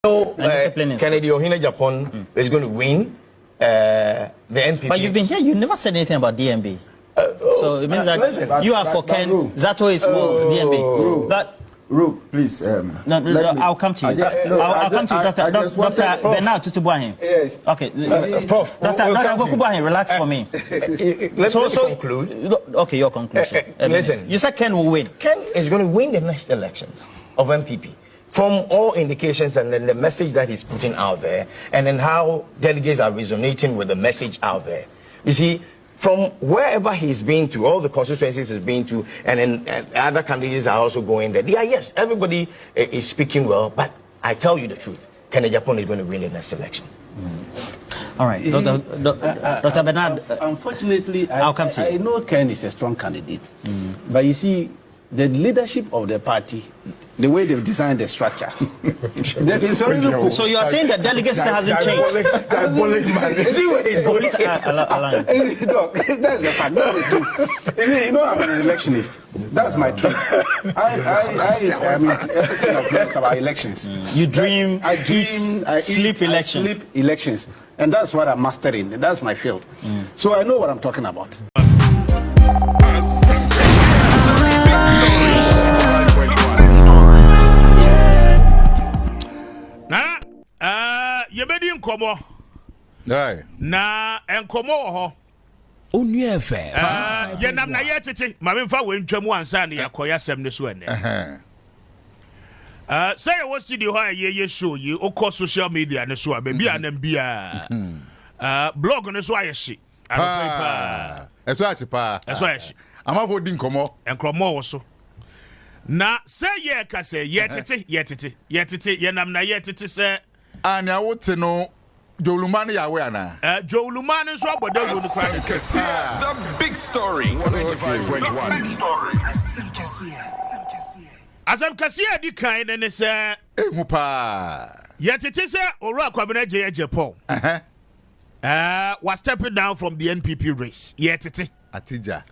So, Kennedy Ohine Japan is going to win the NPP. But you've been here, you never said anything about DMB. So it means that you are for Ken, Zato is for DMB. But Rook, please. No, I'll come to you. I'll come to you, Dr. Bernard Tutubuahin. Yes. Okay. Prof. Dr. Gokubuahin, relax for me. Let's conclude. Okay, your conclusion. Listen. You said Ken will win. Ken is going to win the next elections of MPP. From all indications and then the message that he's putting out there, and then how delegates are resonating with the message out there. You see, from wherever he's been to, all the constituencies he's been to, and then other candidates are also going there. Yeah, yes, everybody is speaking well, but I tell you the truth, Ken Japan is going to win the next election. All right, Dr. Bernard. Unfortunately, I'll come to you. I know Ken is a strong candidate, but you see, the leadership of the party, the way they've designed the structure. So you are saying that delegates hasn't changed? That's a fact. You know, I'm an electionist. That's my dream. I mean, everything about elections. You dream, I sleep elections. I sleep elections. And that's what I'm mastering. That's my field. So I know what I'm talking about. Yebedi nkomo. Aye. Na enkomo ho. Onu efe. Yenam na yetete, ma memfa wentwamu ansa na yakoya sem ne so ene. Say what studio ho ye show you okọ social media ne so baby anam bia. Blog ne so ayeshi. Eso achipa. Eso ayeshi. Amafo di nkomo. Enkomo wo so. Na say ye ka say yetete yenam na yetete say Anya wote no Jolumani yawe ana. Jolumani so aboda go no kwa. The big story 195.1. Asam Kasia di kan ne se Ehu pa. Yetete se Owura KWABENA AGYEI. Was stepping down from the NPP race. Yetete Atija.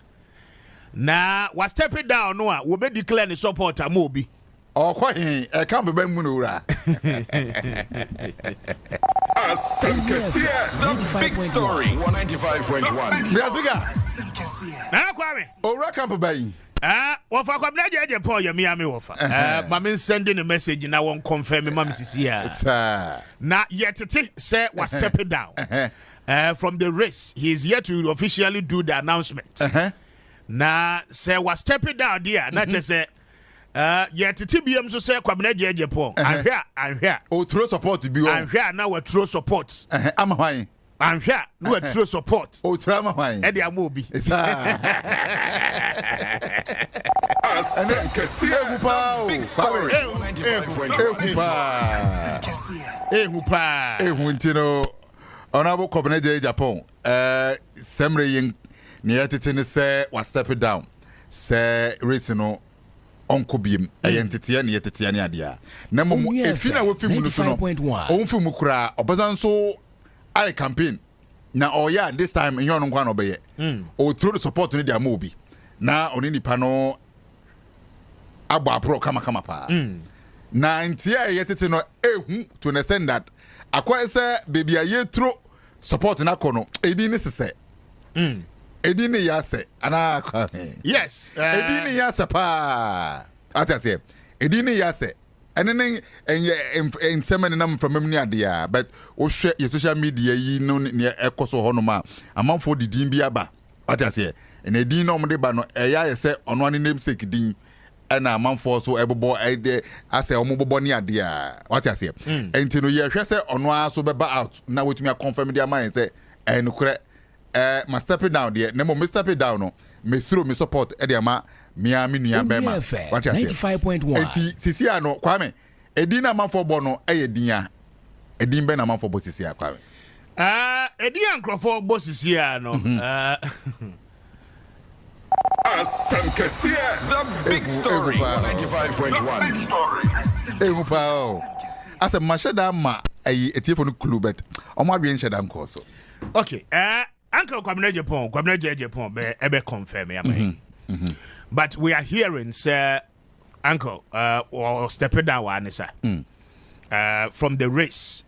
Na was stepping down no a wo be declare ni support amobi. Oh, quite a can't be Munura. The big story 195.1. Yes, we got. Now, Kwame. Oh, Rakampo Bay. Well, for KWABENA AGYEI, you Miami offer. Mammy sending a message and I won't confirm Mammy here. Now, yet say was stepping down from the race. He is yet to officially do the announcement. Now, say was stepping down there, not just say. Yet TBM so say KWABENA AGYEI. I'm here. Oh, true support to be I'm here now. A true support. I'm high. I'm here. No, a true support. Oh, trauma high. Eddie Amobi. Big story 195.1. Ehutino Honorable KWABENA AGYEI. Semre yin near titini say was stepping down. Say recino. Onko biem entity na yetete na adia na mom efina we fimu no so no on fimu kura obazan so I campaign na oya this time nyo no kwa no beye o through the support ni dia ma obi na oni nipa no agba pro kama pa na ntia yetete no ehu to the send that akwa say baby aye through support na kono edi ni sese Edini yase ana yes edini yase pa atase edini yase enene enye nsema nam from amni ade but o hwe your social media yi no ne ekoso ho no ma amanfo didin bi aba atase en edin no mde ba no eya yese ono ane namesake din na amanfo so ebobo ede ase omobobo ne ade atase enti no ye hwe se ono aso beba out na wetumi confirm dia man se enukure my stepping down there. Nemo me stepping down no. Me through me support ediama Miami nuya bema. 95.1. Enti sisi ano Kwame. Edina manfo bono dinya. Edin be na manfo bo sisi a Kwame. Edian Crawford bo sisi ano. The big story 195.1. Ehupa. Asa mashada ma etiefo no clubet. Omo abien shada nkoso. Okay. Uncle KWABENA AGYEI be confirm but we are hearing say uncle or stepping down one sir from the race.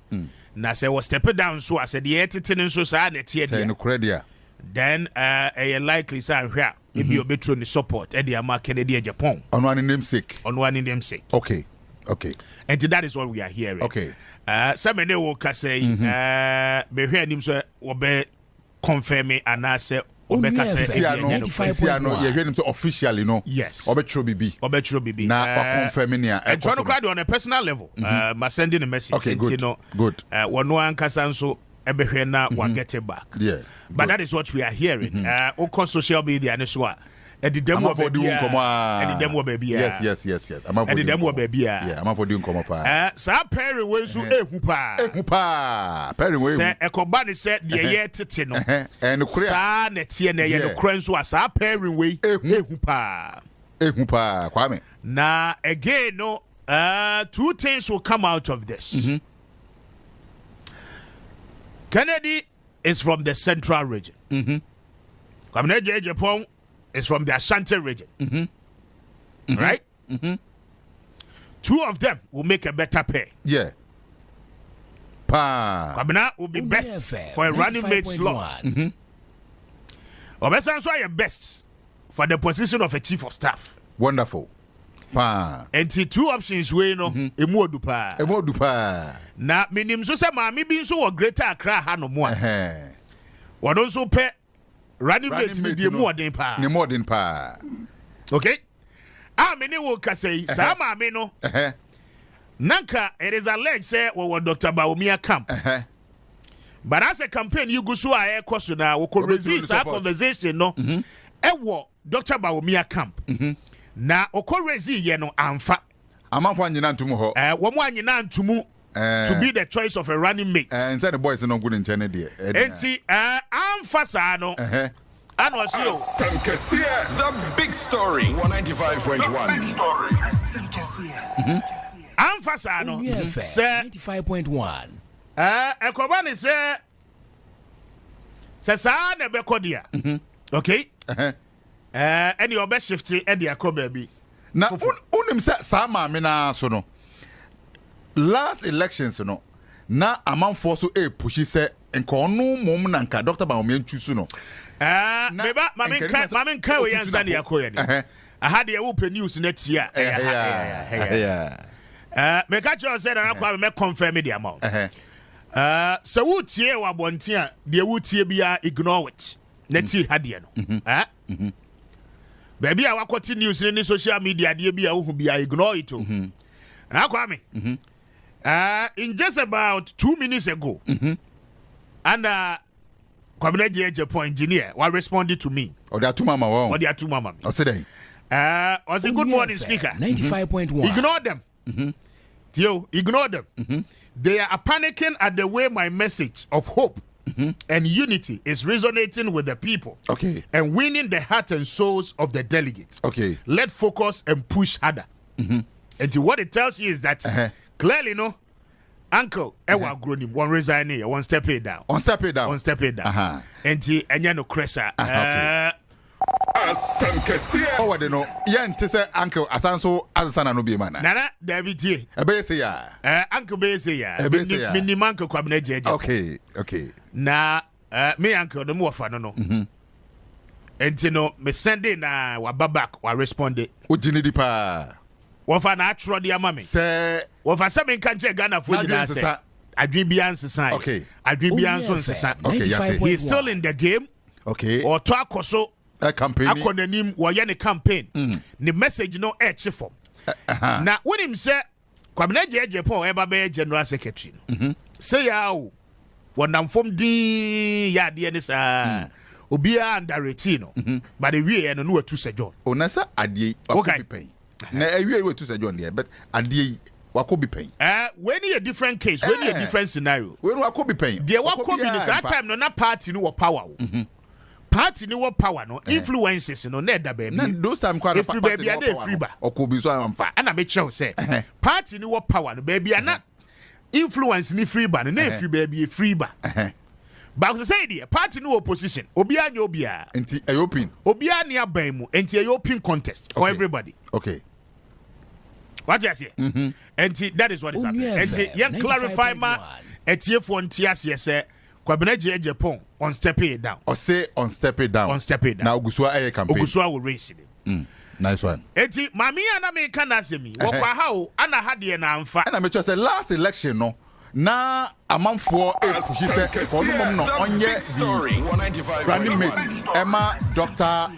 Na say was step down so I said the editing so sa na tie dia. Then likely say hwea e bi obetro ni support e dia ma Kennedy Japan. On one namesake. Okay. And that is what we are hearing. Okay. Some may will say be hear him so obe confirm me and I say Obeka say 95.1. You hear him so officially, you know. Yes. Obetro bibi. Na confirm me and John Crowd on a personal level. Ma sending a message. Okay, good. Good. One one kasanso ebehwe na wa get it back. Yeah. But that is what we are hearing. On social media and so on. And the demo baby. And the demo baby. Yes. And the demo baby. Yeah, I'm for doing come up. Sa Perry when so Ehupa. Perry when. Say Ekobani said the year tete no. And the sa na tie na ye no kran so sa Perry we Ehupa. Kwame. Na again no two things will come out of this. Kennedy is from the central region. Kwame AGYEI is from the Ashanti region. Right? Two of them will make a better pair. Yeah. Kwabena will be best for a running mate slot. Obesan so are best for the position of a chief of staff. Wonderful. And the two options we know emu odupa. Na minim so say maami bi nso wo Greater Accra ha no mo a. Won also pay running mate ni die mu odin pa. Ni modern pa. Okay? Many will say sa maami no. Nanka it is alleged say we Dr. Bawumia camp. But as a campaign you go so a course na we could resist our conversation no. Ewo Dr. Bawumia camp. Na okorezi ye no amfa amanfo anyina ntumu ho wo mo anyina ntumu to be the choice of a running mate inside the boys no good nchene de enti amfa sa no ano asio the big story 195.1 amfa sa no say 95.1 ekobani say sa na be kodia okay any obe shifty Eddie baby. Na unim sa maame na so no. Last elections no. Na amanfo so pushi se nkonu mom na nka Dr. Bawumia ntusu no. Meba mamen ka we yansa ne yakoye ne. Aha de wo pe news na tia. Me ka cho say na kwa me confirm the amount. So wo tie wa bonte a de wo tie bia ignore it. Na tie ha de no. Baby, I watch news in the social media. Dear, be ignore it. Now, Kwame. In just about 2 minutes ago, and Kwame AGYEI engineer was responding to me. Or there are two mama. Or there are two mama. I said, I say good morning, speaker. 95.1. Ignore them. Theo, ignore them. They are panicking at the way my message of hope and unity is resonating with the people. Okay. And winning the heart and souls of the delegates. Okay. Let's focus and push harder. And what it tells you is that clearly, no, Uncle Ewa Gronim one resign here, one step it down. One step it down. And he no cressa. Oh, I don't know. Yeah, to say Uncle Asanso Asana no be man. Nana, David T. Say ya. Uncle Bay say ya. Mini Manco Kwame AGYEI. Okay. Na me uncle the more fun no. And you know, me sending na wa babak wa responded. Ujini di pa. Wa fa na atro dia mama. Say wa fa se me kan che Ghana fo jina say. Adwin bi ansesa. Okay. Adwin bi anso nsesa. Okay, he's still in the game. Okay. Or to akoso a campaign. Akonanim wo ye ne campaign. The message no e che form. Na when him say Kwame AGYEI Pon eba be general secretary. Say ya o wonam fom din ya de ne sa obia underrate no but the way no no atu John onasa AGYEI wakobi pen na ewie we tu John there but AGYEI wakobi pen when a different case when a different scenario when wakobi pen there wakobi this that time no na party no power party no power no influences no na da baby na those time kwa party baby na free ba okobi so amfa ana be chew say party no power no baby na influence ni free ba na free baby free ba but say the party no opposition obia nya obia enti open obia ni aban mu enti open contest for everybody. Okay What you say? And that is what is happening. And you clarify ma etie for ntias yes Kwabena Gyapong on stepping it down. Or say on step it down. On step it down. Now Ogusua aye campaign. Ogusua will race it. Nice one. Eti mami ana me kana semi. Wokwa how ana hade na amfa. And I make sure say last election no. Na amanfo pushi say for no mom no onye the running mate Emma Dr.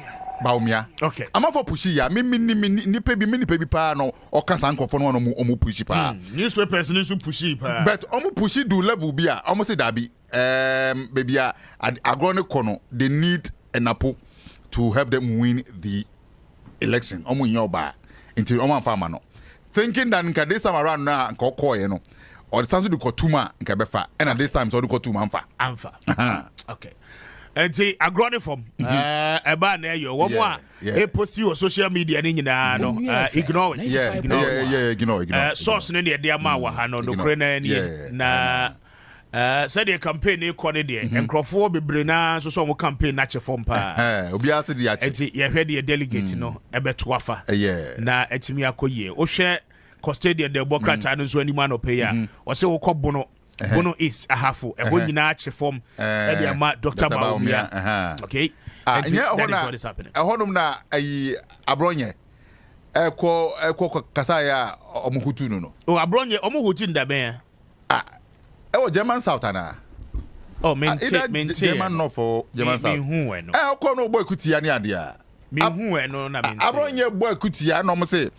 Baumia. Okay. Amanfo pushi ya me nipa bi pa no o kan san nkofo no omo pushi pa. Newspapers ni so pushi pa. But omo pushi do level bi a omo say dabi baby agrone kono they need an apple to help them win the election. Omo nyoba until omo farmer no. Thinking that nka this time around na nka okoye no. Or the chance to go tuma nka befa and at this time so do go tuma amfa. Okay. And see agrone from eba na yo wo mo a post you on social media ni nyina no ignore it. Yeah, ignore. Source no de dia ma wa ha no kre na ni na said the campaign e kɔ ne de enkrofo bebre na so mo campaign na che form pa obi ase de ache enti ye hwɛ de delegate no ebeto afa na etimi akoye o hwɛ custodian de bokrata no so anima no pay ya o se wo kɔ bono is ahafo ɛho nyina ache form e de ama Dr. Baumia okay and that is happening ɛhɔnom na ayi abronye ɛkɔ kasa ya omuhutu no o abronye omuhutu ndaben German South ana. Oh, maintain. German North for German South. Ko no boy kutia ni ade a. Me hu no na maintain. Abronye boy kutia no mo say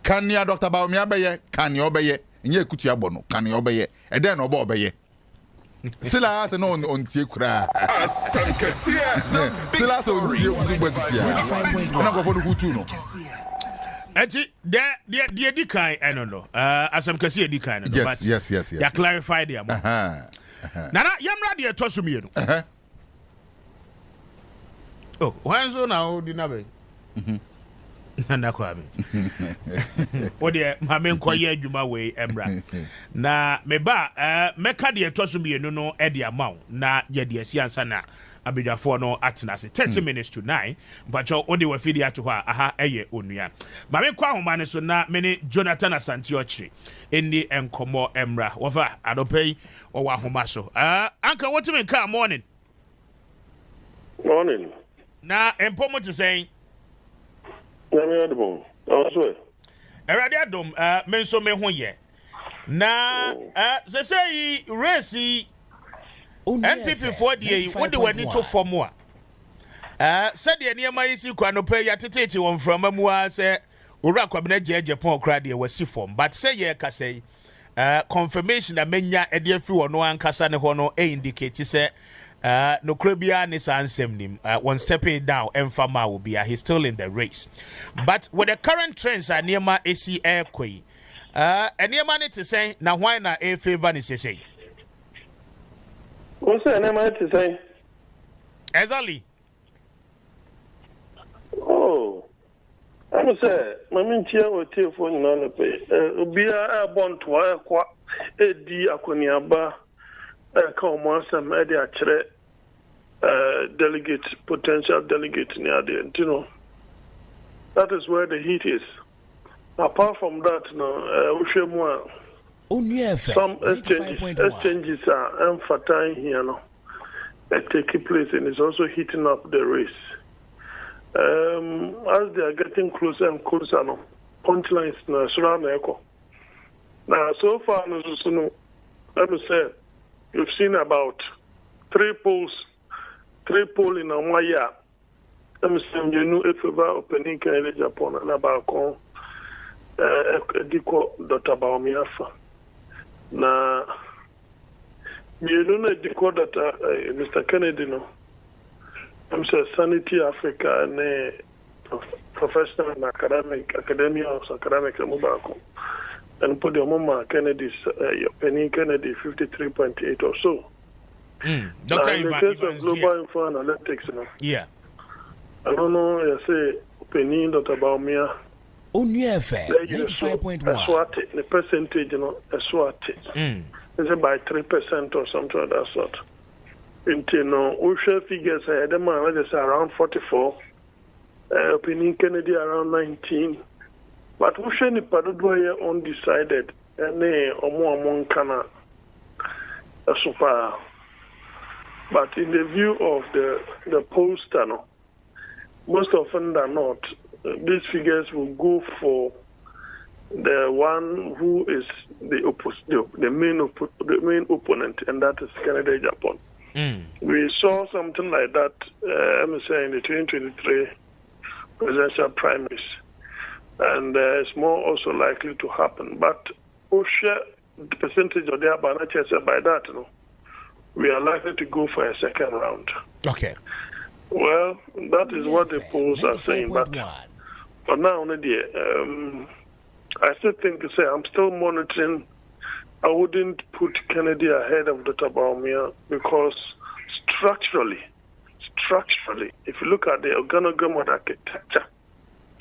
kan ya Dr. Baumia beye, kan ya obeye. Nye kutia bo no, kan ya obeye. E den no bo obeye. Sila se no on tie kura. Sila so on tie boy kutia. Na go for no kutu no. Eti de di kan eno no asam kase di kan no but yes ya clarify the amount nana yamra de to so mienu oh wanzo na o di na be nana kwa me o de ma me nkoye adwuma we emra na me ba meka de to so mienu no e de amount na ye de asiansa na abidwafo no atena se 30 minutes to 9 but odi wa fidi ato ha aha eye onua ba me kwa homa ne so na me ne Jonathan Asante Ochiri eni enkomo emra wofa adopei o wa homa so anka what me ka morning na empomo to say na me adom also erade adom me so me ho ye na se say race NPP for the what do we need to form more? Said the near my isi kwano pay ya tete one from Mamua say Ura Kwabena Gyapong crowd was si form, but say ye ka say confirmation that menya a dear few or no one casane hono indicate say no Crabia ni ansem nim one stepping down and Fama will be he's still in the race. But with the current trends are near my AC air quay and near money to say now why not a favor is say. What's the name I to say? Ezali. Oh, I must say, my mintia or telephone on the pay. Be a bond to a qua a D Aquaniaba, a common some media delegate, potential delegate near the end, you know. That is where the heat is. Apart from that, no, we should more. Some exchanges are emphasizing here now. Taking place and it's also heating up the race. As they are getting closer and closer now, punchlines now surround the echo. Now, so far, let me say, you've seen about 3 polls in a 1 year. Let me say, you know, if we are opening Japan and about Dr. Baumia. Na you know the code that Mr. Kennedy no I'm saying Sanity Africa and professional and academia of academic mobile and put your mama Kennedy's Penny Kennedy 53.8 or so. Dr. In the case of global info analytics, I don't know, I say Penny Dr. Baumia. Only FM 95.1. The percentage, you know, a swat. Is it by 3% or something of that sort? Until now, we share figures. The man is around 44. Opinion Kennedy around 19. But we should not be undecided. Any omo kana super. But in the view of the pollster, no, most often than not, these figures will go for the one who is the main opponent, and that is Canada, Japan. We saw something like that, I'm saying, in the 2023 presidential primaries, and it's more also likely to happen. But the percentage of the Abanacha by that, you know, we are likely to go for a second round. Okay. Well, that is what the polls are saying, but for now, I still think to say I'm still monitoring. I wouldn't put Kennedy ahead of Dr. Bawumia because structurally, if you look at the organogram of architecture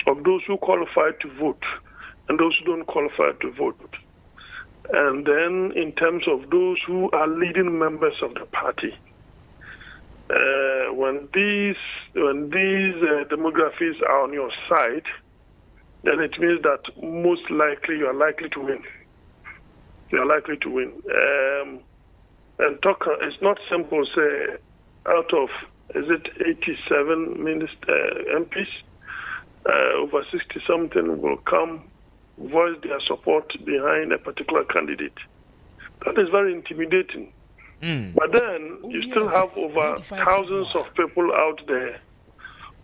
of those who qualify to vote and those who don't qualify to vote, and then in terms of those who are leading members of the party, when these demographics are on your side, then it means that most likely you are likely to win. You are likely to win. And it's not simple. Say, out of is it 87 MPs, over 60 something will come voice their support behind a particular candidate. That is very intimidating. But then you still have over thousands of people out there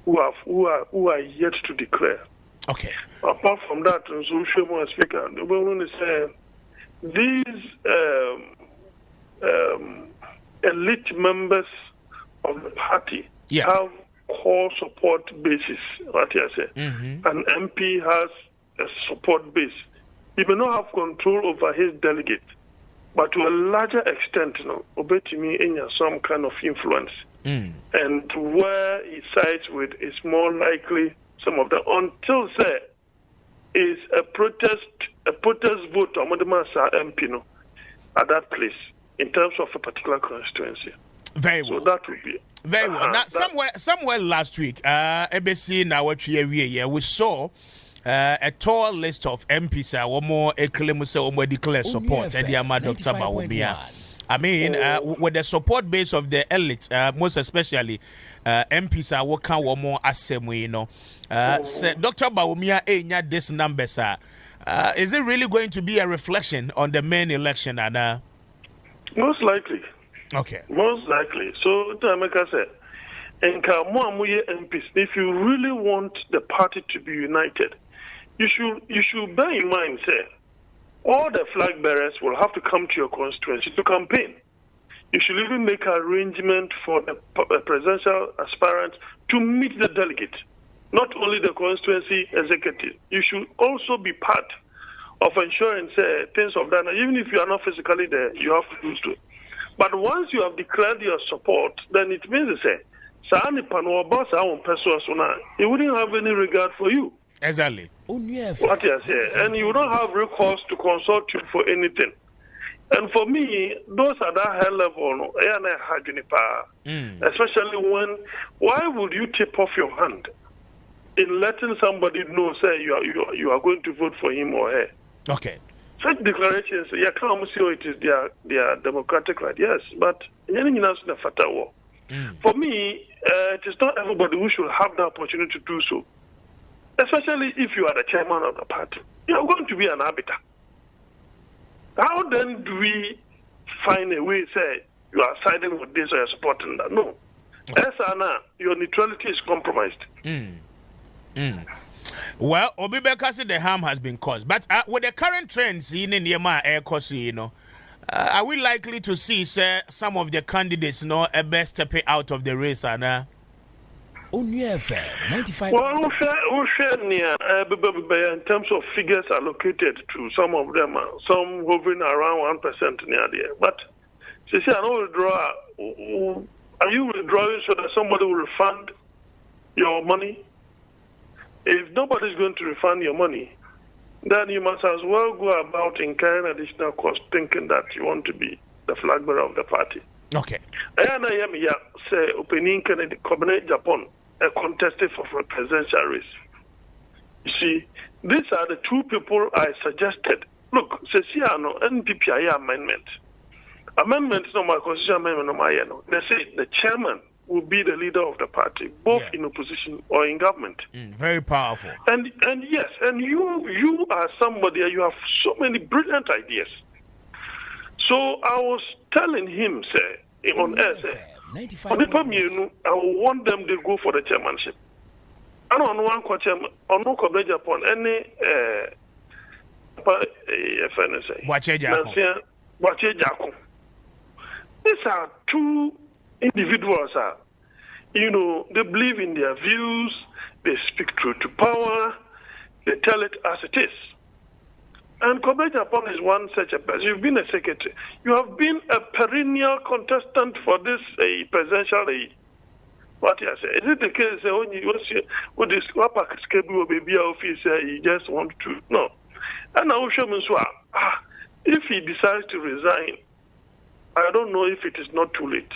who are yet to declare. Okay. Apart from that, Speaker, the woman is saying these elite members of the party have core support bases. What you say? An MP has a support base. He may not have control over his delegate, but to a larger extent, Obetimi in some kind of influence. And where he sides with is more likely some of them. Until say is a protest vote on Modemasa MP at that place in terms of a particular constituency. Very well. So that would be very well. Now somewhere last week, ABC now what we saw a tall list of MPs one more a declare support and the Dr. Bawumia. I mean, with the support base of the elite, most especially MPs are working one more assembly, you know. Dr. Bawumia this number, sir. Is it really going to be a reflection on the main election? And most likely. Okay. Most likely. So, America said, MPs, if you really want the party to be united, you should bear in mind, say, all the flag bearers will have to come to your constituency to campaign. You should even make an arrangement for the presidential aspirant to meet the delegate, not only the constituency executive. You should also be part of ensuring things of that. Even if you are not physically there, you have to do so. But once you have declared your support, then it means to say, he wouldn't have any regard for you. Exactly. What you say, and you don't have recourse to consult you for anything. And for me, those at that high level, especially why would you tip off your hand in letting somebody know, say you are going to vote for him or her? Okay. Such declarations, it is their democratic right, yes, but for me, it is not everybody who should have the opportunity to do so. Especially if you are the chairman of the party. You are going to be an arbiter. How then do we find a way, say, you are siding with this or you are supporting that? No. Your neutrality is compromised. Well, Obibeka said the harm has been caused. But with the current trends in Yema Air Course, are we likely to see some of the candidates stepping out of the race? FM 95. Well, we'll share in terms of figures allocated to some of them, some hovering around 1% near there. But I know withdraw. Are you withdrawing so that somebody will refund your money? If nobody's going to refund your money, then you must as well go about incurring additional cost, thinking that you want to be the flag bearer of the party. Okay. And I am here, say, opening KWABENA Japan, a contested for a presidential race. You see, These are the two people I suggested. Look, Ceciano, NPPI amendment. Amendment is not my constitutional amendment, no my. They say the chairman will be the leader of the party, both in opposition or in government. Very powerful. And yes, and you are somebody, you have so many brilliant ideas. So I was telling him, say, on air, say, I want them to go for the chairmanship. I don't know one chairman, I don't know upon any these are two individuals, they believe in their views, they speak truth to power, they tell it as it is. And Kobe Japan is one such a person. You've been a secretary. You have been a perennial contestant for this presidential. What you say? Is it the case when you with this schedule baby office you just want to no? And now show me if he decides to resign, I don't know if it is not too late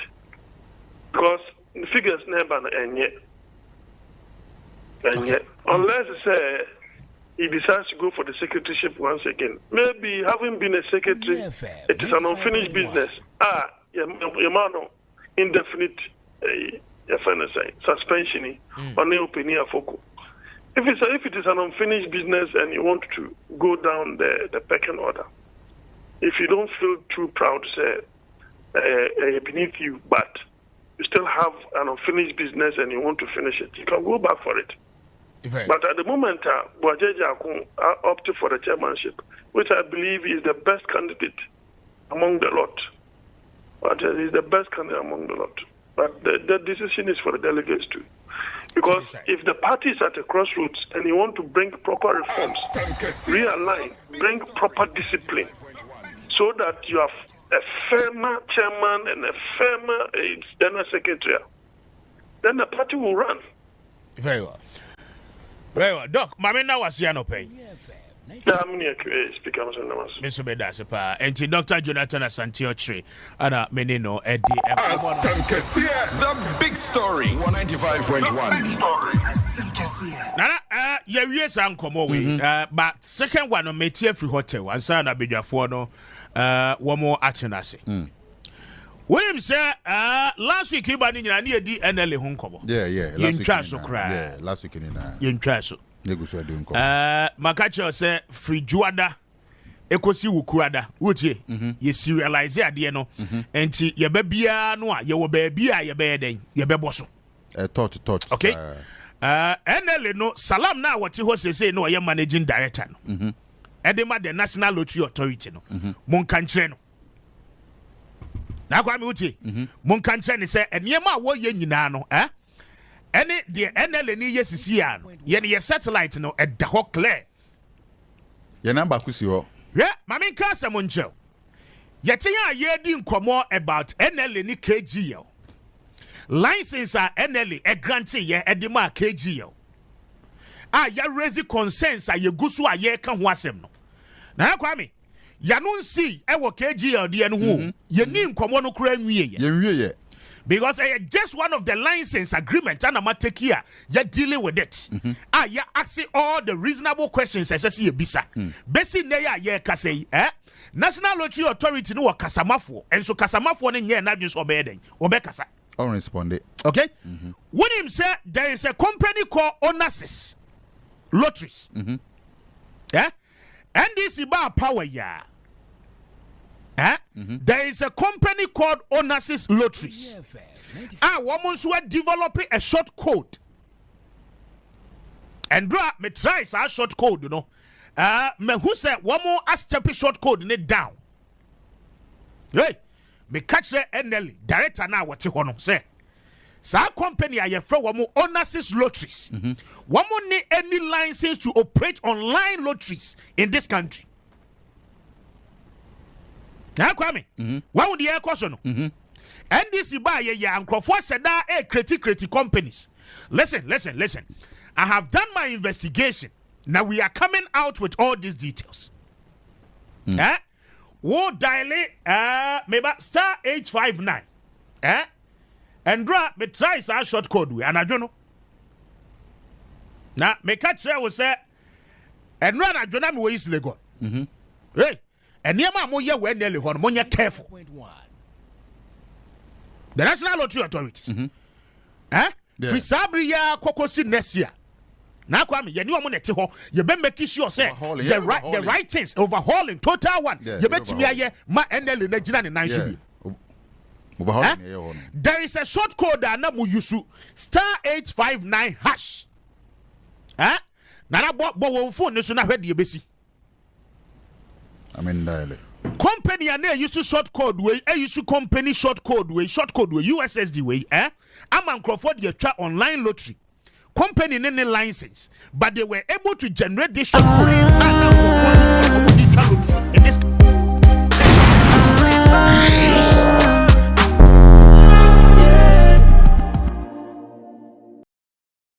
because the figures never and yet unless he decides to go for the secretaryship once again. Maybe having been a secretary, it is an unfinished business. Indefinite suspension on the opinion of Foko. If it is an unfinished business and you want to go down the pecking order, if you don't feel too proud to say beneath you, but you still have an unfinished business and you want to finish it, you can go back for it. But at the moment, Boajeja opted for the chairmanship, which I believe is the best candidate among the lot. He's the best candidate among the lot. But the decision is for the delegates too. Because if the party is at a crossroads and you want to bring proper reforms, realign, bring proper discipline, so that you have a firmer chairman and a firmer general secretary, then the party will run. Very well. Very well. Doc, Mamena was here no pay. Mr. Bedasepa, and Dr. Jonathan Asantiochri, Anna Menino, Eddie, the big story, 195.1. Nana, yes, I'm coming but second one on Metia Free Hotel, and Sana Bijafono, one more Achenasi. William said, last week, he banned in near the NLA Hunkomo. Yeah. Last week in Trasso. Makacho say free juada ekosi wukurada wotie ye serialize ade no enti ye ba bia no a ye wo ba bia ye be den ye be boso thought okay NL no salam na wote ho sese no ye managing director no edema the National Lottery Authority no mon kanchre no na kwa mi wotie mon kanchre ne se enema a wo ye nyina no any the NL ni yesisi ya no ye satellite no edda ho clear ye number kusi ho mami nka samonchel yete ya ye di nkomo about NL ni KGL license a NL grant ye edima KGL ya raise concerns ye gusu a ye ka ho asem no na kwa mi ya no nsi wo KGL de no ho ye ni nkomo no kura nwie ye because just one of the license agreement and I'm take here, you're dealing with it. You're asking all the reasonable questions as I see a bisa. Basi neya ye kase National Lottery Authority no kasamafo, and so kasamafo ne nye na just obey kasa. I'll respond it. Okay? When him say there is a company called Onassis Lotteries. And this is about power ya. There is a company called Onassis Lotteries. Women who are developing a short code. And bro, me try a short code, you know. Me who said one more step short code in it down. Hey, me catch the NL director now what you want to say. Sa company I from one more Onassis Lotteries. One more need any license to operate online lotteries in this country. Now, Kwame, why would the air question? And this is by ya and Crawford said that critic companies. Listen. I have done my investigation. Now we are coming out with all these details. We'll dial maybe star 859. And draw me try our short code and I don't know. Now me catch will say And run at Jonami Ways Lego. Hey, and near my moya when nearly horn, monya careful. The National Lottery Authorities. Frisabria Kokosi Nesia. Now, Kwame, you know, you better make sure say the right things overhauling total one. You bet me a ma endel in the Jinan and there is a short code that na muyusu *859#. Nana bo phone so na hwede yebesi. I mean dial. Company and use short code way, use company short code way, USSD way, I'm Crawford ye try online lottery. Company any license, but they were able to generate this short code.